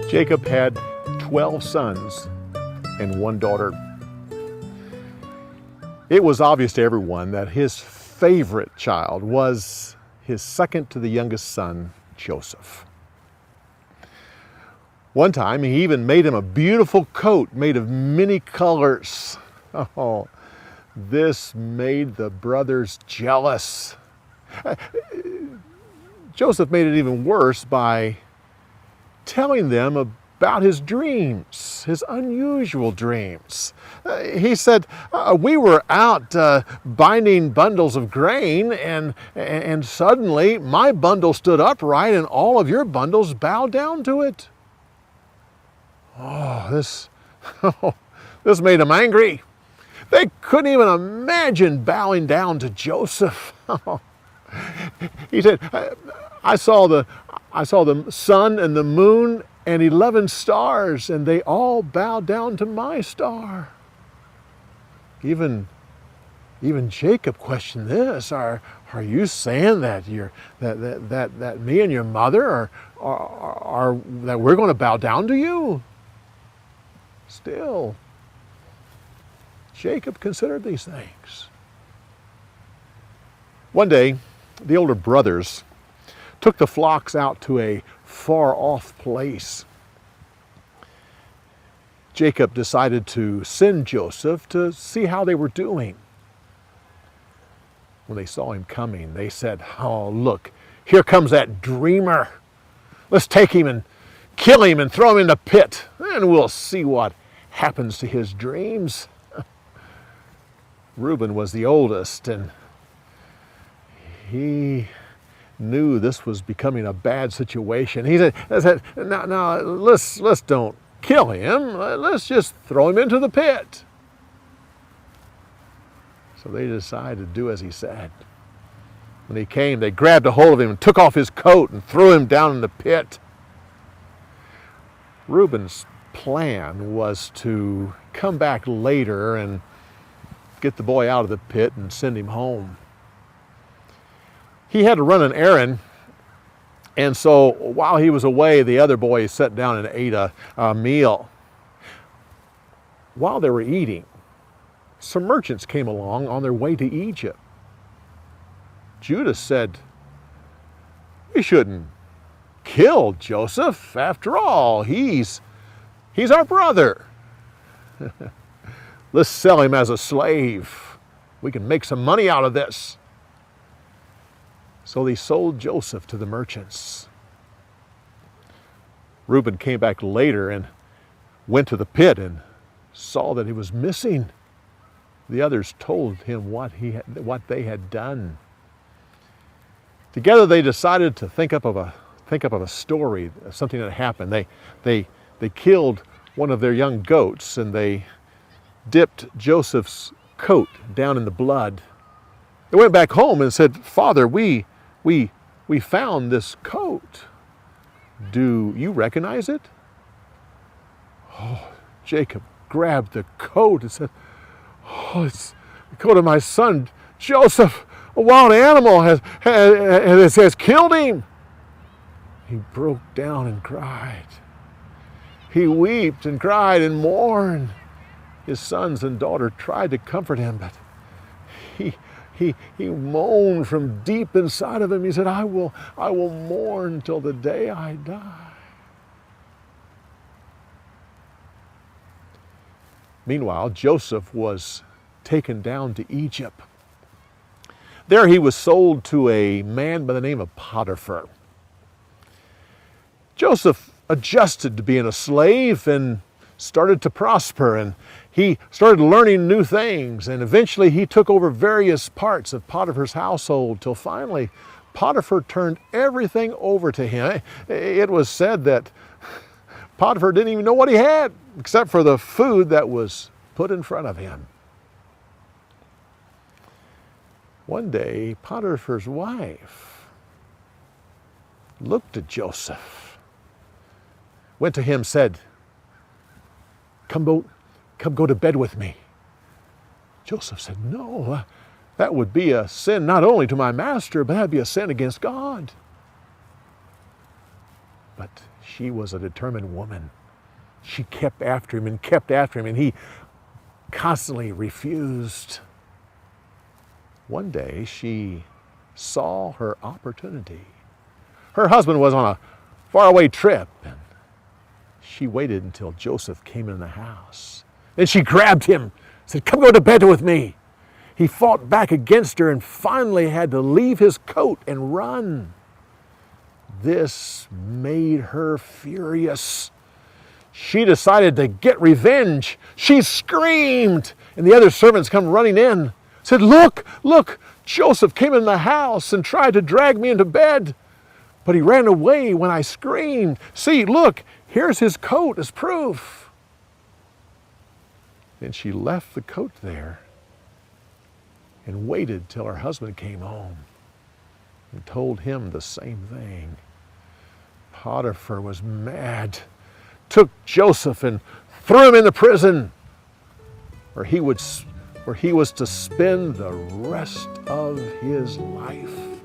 Jacob had 12 sons and one daughter. It was obvious to everyone that his favorite child was his second to the youngest son, Joseph. One time, he even made him a beautiful coat made of many colors. Oh, this made the brothers jealous. Joseph made it even worse by telling them about his dreams, his unusual dreams. He said, we were out binding bundles of grain, and suddenly my bundle stood upright and all of your bundles bowed down to it. Oh, this made them angry. They couldn't even imagine bowing down to Joseph. He said, I saw the sun and the moon and 11 stars, and they all bowed down to my star. Even Jacob questioned this. Are you saying that that me and your mother are that we're going to bow down to you? Still, Jacob considered these things. One day, the older brothers took the flocks out to a far-off place. Jacob decided to send Joseph to see how they were doing. When they saw him coming, they said, "Oh, look, here comes that dreamer. Let's take him and kill him and throw him in the pit, and we'll see what happens to his dreams." Reuben was the oldest, and he knew this was becoming a bad situation. He said, "No, let's don't kill him. Let's just throw him into the pit." So they decided to do as he said. When he came, they grabbed a hold of him and took off his coat and threw him down in the pit. Reuben's plan was to come back later and get the boy out of the pit and send him home. He had to run an errand, and so while he was away, the other boys sat down and ate a meal. While they were eating, some merchants came along on their way to Egypt. Judah said, "We shouldn't kill Joseph. After all, he's our brother. Let's sell him as a slave. We can make some money out of this." So they sold Joseph to the merchants. Reuben came back later and went to the pit and saw that he was missing. The others told him what they had done. Together they decided to think up of a story, something that happened. They killed one of their young goats, and they dipped Joseph's coat down in the blood. They went back home and said, "Father, we found this coat. Do you recognize it?" Oh, Jacob grabbed the coat and said, "Oh, it's the coat of my son Joseph. A wild animal has killed him." He broke down and cried. He wept and cried and mourned. His sons and daughter tried to comfort him, but he moaned from deep inside of him. He said, I will mourn till the day I die." Meanwhile, Joseph was taken down to Egypt. There he was sold to a man by the name of Potiphar. Joseph adjusted to being a slave and started to prosper, and he started learning new things, and eventually he took over various parts of Potiphar's household till finally Potiphar turned everything over to him. It was said that Potiphar didn't even know what he had except for the food that was put in front of him. One day, Potiphar's wife looked at Joseph, went to him, said, Come go to bed with me." Joseph said, no, that would be a sin not only to my master, but that would be a sin against God. But she was a determined woman. She kept after him and kept after him, and he constantly refused. One day, she saw her opportunity. Her husband was on a faraway trip, and she waited until Joseph came in the house. Then she grabbed him, said, come go to bed with me. He fought back against her and finally had to leave his coat and run. This made her furious. She decided to get revenge. She screamed, and the other servants come running in, said, look, Joseph came in the house and tried to drag me into bed, but he ran away when I screamed. See, look, here's his coat as proof. Then she left the coat there and waited till her husband came home and told him the same thing. Potiphar was mad, took Joseph and threw him in the prison where he was to spend the rest of his life.